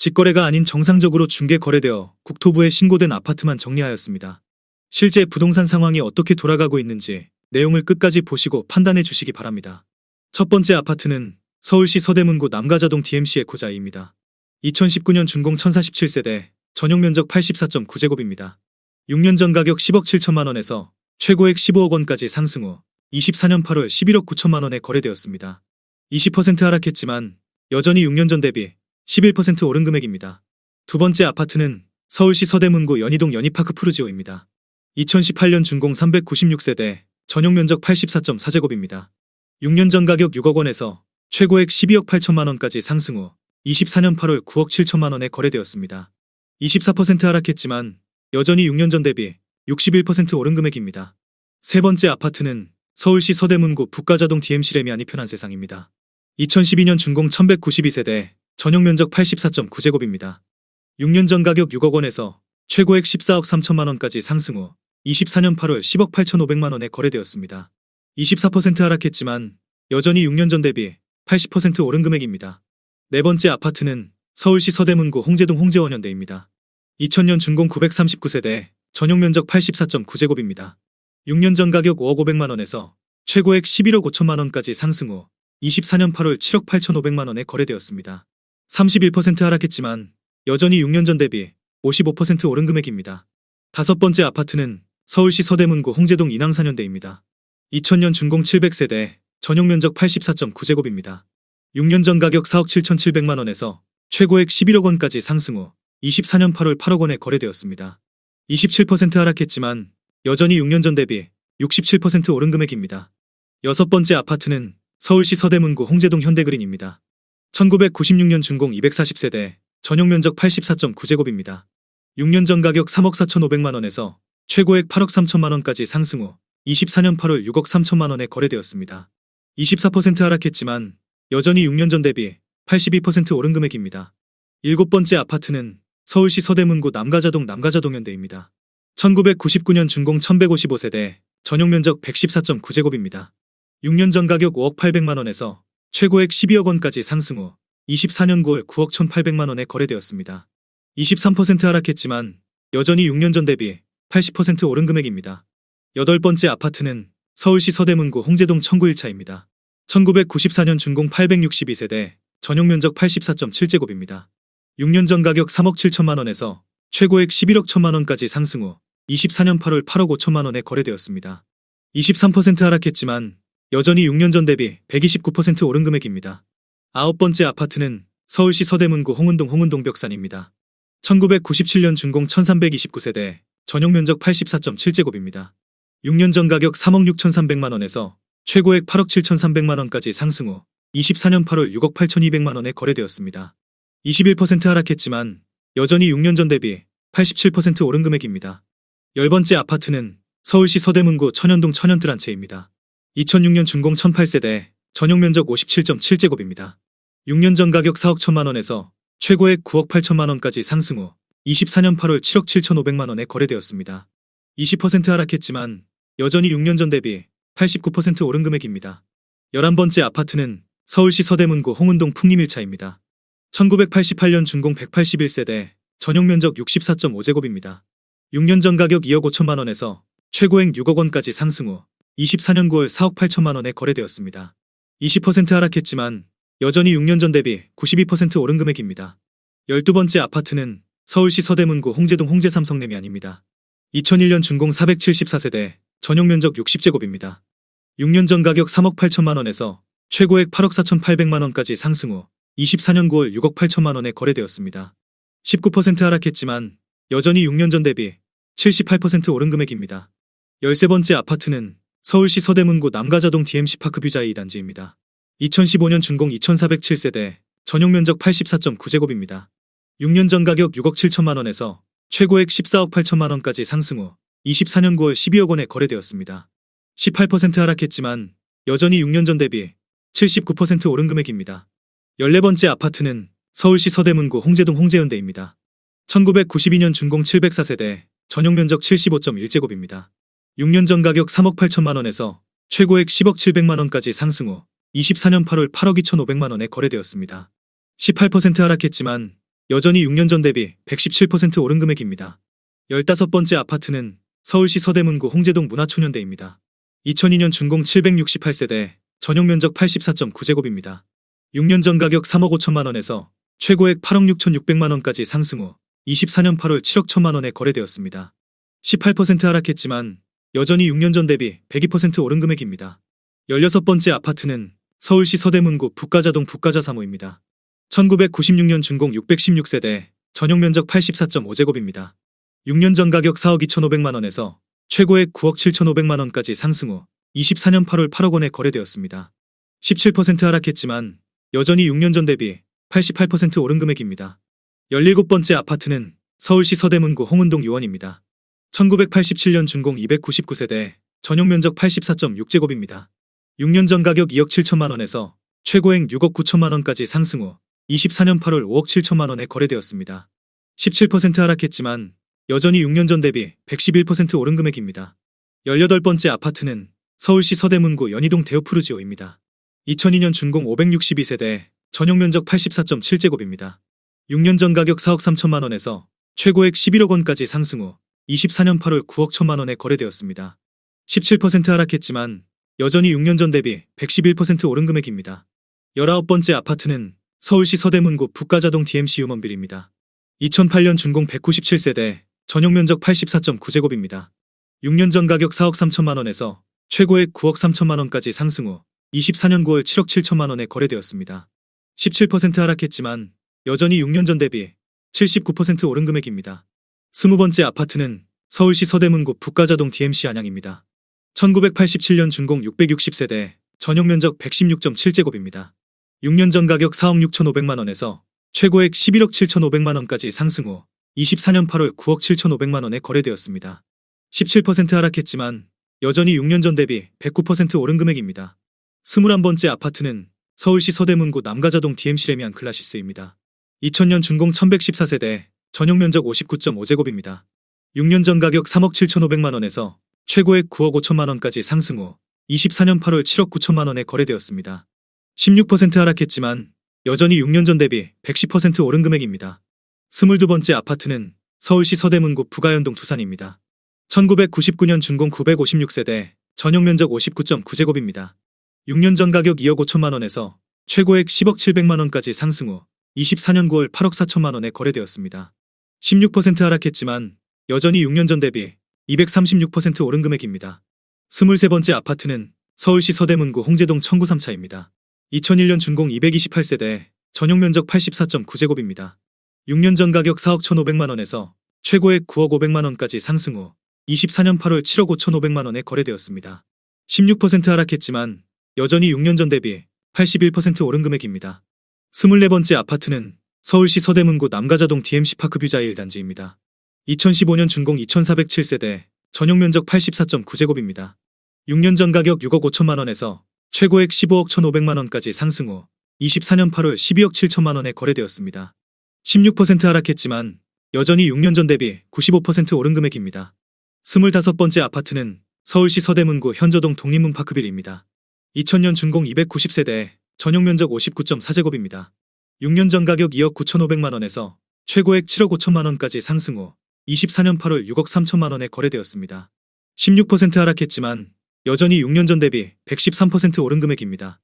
직거래가 아닌 정상적으로 중개 거래되어 국토부에 신고된 아파트만 정리하였습니다. 실제 부동산 상황이 어떻게 돌아가고 있는지 내용을 끝까지 보시고 판단해 주시기 바랍니다. 첫 번째 아파트는 서울시 서대문구 남가자동 DMC 에코자이입니다. 2019년 준공 1047세대, 전용 면적 84.9제곱입니다. 6년 전 가격 10억 7천만 원에서 최고액 15억 원까지 상승 후 24년 8월 11억 9천만 원에 거래되었습니다. 20% 하락했지만 여전히 6년 전 대비 11% 오른 금액입니다. 두 번째 아파트는 서울시 서대문구 연희동 연희파크 푸르지오입니다. 2018년 준공 396세대, 전용 면적 84.4제곱입니다. 6년 전 가격 6억 원에서 최고액 12억 8천만 원까지 상승 후 24년 8월 9억 7천만 원에 거래되었습니다. 24% 하락했지만 여전히 6년 전 대비 61% 오른 금액입니다. 세 번째 아파트는 서울시 서대문구 북가자동 DMC 레미안이 편한 세상입니다. 2012년 준공 1192세대, 전용 면적 84.9제곱입니다. 6년 전 가격 6억 원에서 최고액 14억 3천만 원까지 상승 후 24년 8월 10억 8천5백만 원에 거래되었습니다. 24% 하락했지만 여전히 6년 전 대비 80% 오른 금액입니다. 네 번째 아파트는 서울시 서대문구 홍제동 홍제원현대입니다. 2000년 준공 939세대, 전용 면적 84.9제곱입니다. 6년 전 가격 5억 5백만 원에서 최고액 11억 5천만 원까지 상승 후 24년 8월 7억 8천5백만 원에 거래되었습니다. 31% 하락했지만 여전히 6년 전 대비 55% 오른 금액입니다. 다섯 번째 아파트는 서울시 서대문구 홍제동 인왕산현대입니다. 2000년 준공 700세대, 전용 면적 84.9제곱입니다. 6년 전 가격 4억 7천7백만 원에서 최고액 11억 원까지 상승 후 24년 8월 8억 원에 거래되었습니다. 27% 하락했지만 여전히 6년 전 대비 67% 오른 금액입니다. 여섯 번째 아파트는 서울시 서대문구 홍제동 현대그린입니다. 1996년 준공 240세대, 전용 면적 84.9제곱입니다. 6년 전 가격 3억 4천5백만 원에서 최고액 8억 3천만 원까지 상승 후 24년 8월 6억 3천만 원에 거래되었습니다. 24% 하락했지만 여전히 6년 전 대비 82% 오른 금액입니다. 일곱 번째 아파트는 서울시 서대문구 남가자동 남가자동현대입니다. 1999년 준공 1155세대, 전용 면적 114.9제곱입니다. 6년 전 가격 5억 8백만 원에서 최고액 12억 원까지 상승 후 24년 9월 9억 1,800만 원에 거래되었습니다. 23% 하락했지만 여전히 6년 전 대비 80% 오른 금액입니다. 여덟 번째 아파트는 서울시 서대문구 홍제동 청구 1차입니다. 1994년 준공 862세대, 전용 면적 84.7제곱입니다. 6년 전 가격 3억 7천만 원에서 최고액 11억 1천만 원까지 상승 후 24년 8월 8억 5천만 원에 거래되었습니다. 23% 하락했지만 여전히 6년 전 대비 129% 오른 금액입니다. 아홉 번째 아파트는 서울시 서대문구 홍은동 홍은동벽산입니다. 1997년 준공 1329세대, 전용 면적 84.7제곱입니다. 6년 전 가격 3억 6천3백만 원에서 최고액 8억 7천3백만 원까지 상승 후 24년 8월 6억 8천2백만 원에 거래되었습니다. 21% 하락했지만 여전히 6년 전 대비 87% 오른 금액입니다. 열 번째 아파트는 서울시 서대문구 천연동 천연뜰한채입니다. 2006년 준공 1008세대, 전용 면적 57.7제곱입니다. 6년 전 가격 4억 1천만 원에서 최고액 9억 8천만 원까지 상승 후 24년 8월 7억 7천5백만 원에 거래되었습니다. 20% 하락했지만 여전히 6년 전 대비 89% 오른 금액입니다. 11번째 아파트는 서울시 서대문구 홍은동 풍림일차입니다. 1988년 준공 181세대, 전용 면적 64.5제곱입니다. 6년 전 가격 2억 5천만 원에서 최고액 6억 원까지 상승 후 24년 9월 4억 8천만 원에 거래되었습니다. 20% 하락했지만 여전히 6년 전 대비 92% 오른 금액입니다. 12번째 아파트는 서울시 서대문구 홍제동 홍제삼성레미안입니다. 2001년 준공 474세대, 전용 면적 60제곱입니다. 6년 전 가격 3억 8천만 원에서 최고액 8억 4천8백만 원까지 상승 후 24년 9월 6억 8천만 원에 거래되었습니다. 19% 하락했지만 여전히 6년 전 대비 78% 오른 금액입니다. 13번째 아파트는 서울시 서대문구 남가자동 DMC 파크 뷰자이 2단지입니다. 2015년 준공 2407세대, 전용 면적 84.9제곱입니다. 6년 전 가격 6억 7천만 원에서 최고액 14억 8천만 원까지 상승 후 24년 9월 12억 원에 거래되었습니다. 18% 하락했지만 여전히 6년 전 대비 79% 오른 금액입니다. 14번째 아파트는 서울시 서대문구 홍제동 홍제현대입니다. 1992년 준공 704세대, 전용 면적 75.1제곱입니다. 6년 전 가격 3억 8천만 원에서 최고액 10억 7백만 원까지 상승 후 24년 8월 8억 2천5백만 원에 거래되었습니다. 18% 하락했지만 여전히 6년 전 대비 117% 오른 금액입니다. 15번째 아파트는 서울시 서대문구 홍제동 문화초년대입니다. 2002년 준공 768세대, 전용 면적 84.9제곱입니다. 6년 전 가격 3억 5천만 원에서 최고액 8억 6,600만 원까지 상승 후 24년 8월 7억 1천만 원에 거래되었습니다. 18% 하락했지만 여전히 6년 전 대비 102% 오른 금액입니다. 16번째 아파트는 서울시 서대문구 북가자동 북가자 3호입니다. 1996년 준공 616세대, 전용 면적 84.5제곱입니다. 6년 전 가격 4억 2,500만 원에서 최고액 9억 7,500만 원까지 상승 후 24년 8월 8억 원에 거래되었습니다. 17% 하락했지만 여전히 6년 전 대비 88% 오른 금액입니다. 17번째 아파트는 서울시 서대문구 홍은동 유원입니다. 1987년 준공 299세대, 전용 면적 84.6제곱입니다. 6년 전 가격 2억 7천만 원에서 최고액 6억 9천만 원까지 상승 후 24년 8월 5억 7천만 원에 거래되었습니다. 17% 하락했지만 여전히 6년 전 대비 111% 오른 금액입니다. 18번째 아파트는 서울시 서대문구 연희동 대우푸르지오입니다. 2002년 준공 562세대, 전용 면적 84.7제곱입니다. 6년 전 가격 4억 3천만 원에서 최고액 11억 원까지 상승 후 24년 8월 9억 1천만 원에 거래되었습니다. 17% 하락했지만 여전히 6년 전 대비 111% 오른 금액입니다. 19번째 아파트는 서울시 서대문구 북가자동 DMC 유먼빌입니다. 2008년 준공 197세대, 전용 면적 84.9제곱입니다. 6년 전 가격 4억 3천만 원에서 최고액 9억 3천만 원까지 상승 후 24년 9월 7억 7천만 원에 거래되었습니다. 17% 하락했지만 여전히 6년 전 대비 79% 오른 금액입니다. 20번째 아파트는 서울시 서대문구 북가자동 DMC 안양입니다. 1987년 준공 660세대, 전용 면적 116.7제곱입니다. 6년 전 가격 4억 6,500만 원에서 최고액 11억 7,500만 원까지 상승 후 24년 8월 9억 7,500만 원에 거래되었습니다. 17% 하락했지만 여전히 6년 전 대비 109% 오른 금액입니다. 21번째 아파트는 서울시 서대문구 남가자동 DMC 레미안 클라시스입니다. 2000년 준공 1114세대, 전용 면적 59.5제곱입니다. 6년 전 가격 3억 7,500만 원에서 최고액 9억 5천만 원까지 상승 후 24년 8월 7억 9천만 원에 거래되었습니다. 16% 하락했지만 여전히 6년 전 대비 110% 오른 금액입니다. 22번째 아파트는 서울시 서대문구 북아현동 두산입니다. 1999년 준공 956세대, 전용 면적 59.9제곱입니다. 6년 전 가격 2억 5천만 원에서 최고액 10억 700만 원까지 상승 후 24년 9월 8억 4천만 원에 거래되었습니다. 16% 하락했지만 여전히 6년 전 대비 236% 오른 금액입니다. 23번째 아파트는 서울시 서대문구 홍제동 청구 3차입니다. 2001년 준공 228세대, 전용 면적 84.9제곱입니다. 6년 전 가격 4억 1,500만 원에서 최고액 9억 500만 원까지 상승 후 24년 8월 7억 5,500만 원에 거래되었습니다. 16% 하락했지만 여전히 6년 전 대비 81% 오른 금액입니다. 24번째 아파트는 서울시 서대문구 남가자동 DMC 파크뷰자이 1단지입니다. 2015년 준공 2407세대, 전용 면적 84.9제곱입니다. 6년 전 가격 6억 5천만 원에서 최고액 15억 1,500만 원까지 상승 후 24년 8월 12억 7천만 원에 거래되었습니다. 16% 하락했지만 여전히 6년 전 대비 95% 오른 금액입니다. 25번째 아파트는 서울시 서대문구 현저동 독립문 파크빌입니다. 2000년 준공 290세대, 전용 면적 59.4제곱입니다. 6년 전 가격 2억 9,500만 원에서 최고액 7억 5천만 원까지 상승 후 24년 8월 6억 3천만 원에 거래되었습니다. 16% 하락했지만 여전히 6년 전 대비 113% 오른 금액입니다.